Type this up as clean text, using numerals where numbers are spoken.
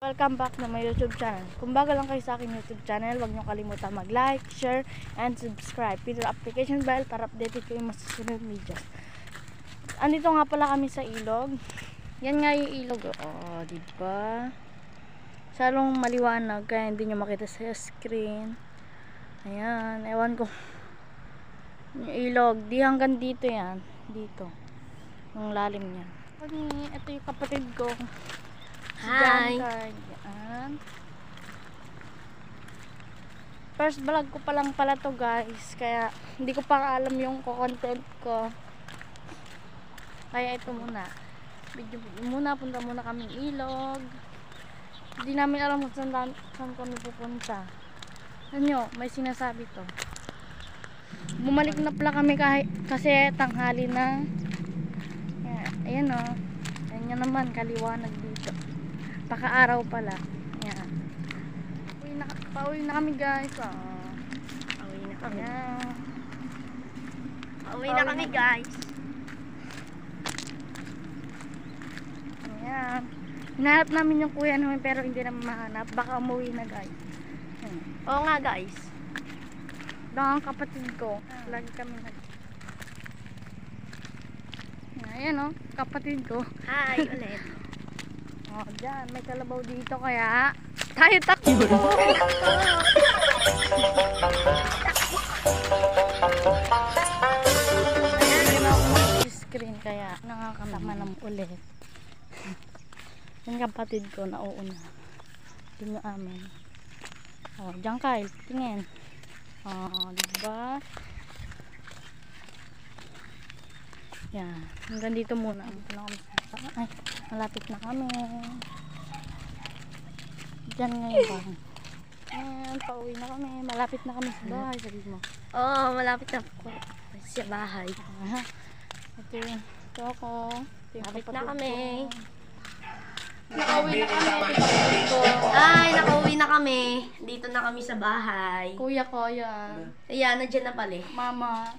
Welcome back na my YouTube channel. Kung bago lang kayo sa aking YouTube channel, huwag niyo kalimutan mag-like, share, and subscribe. Pindot application bell para updated ko yung masusunod videos. Andito nga pala kami sa ilog. Yan nga yung ilog. Oh, diba? Salong maliwanag kaya hindi niyo makita sa screen. Ayan, ewan ko. Yung ilog, di hanggang dito yan. Dito. Yung lalim niya. Ito yung kapatid ko. Hi! Yan. First vlog ko pa lang pala to guys. Kaya hindi ko pa alam yung content ko. Kaya ito muna. Video muna. Punta muna kaming ilog. Hindi namin alam kung saan kami pupunta. Ano, may sinasabi to. Bumalik na pala kami kasi tanghali na. Ayan o. Ayan naman, kaliwanag dito. Paka-araw pala. Ayan. Pauwi na kami guys. Pauwi na kami. Ayan. Pauwi na kami guys. Ayan. Hinahanap namin yung kuya namin pero hindi naman mahanap. Baka umuwi na guys. Ayan. Oo nga guys. Ang kapatid ko. Lagi kami ayan o. Kapatid ko. Hi ulit. Dyan, may kalabaw dito kaya tayo takbo. Ayan ako mag-screen kaya nakakatama ng ulit. Yung kapatid ko nauuna. Dito amin. Dyan Kyle, tingin. Diba? Yan, hanggang dito muna. Ay, malapit na kami. Diyan ngayon ba? Ayan, pauwi na kami. Malapit na kami sa bahay, sabi mo. Oo, malapit na po sa bahay. Ito ako. Malapit na kami. Nakauwi na kami. Ay, nakauwi na kami. Dito na kami sa bahay. Kuya ko, yan. Ayan, nandiyan na pala eh. Mama.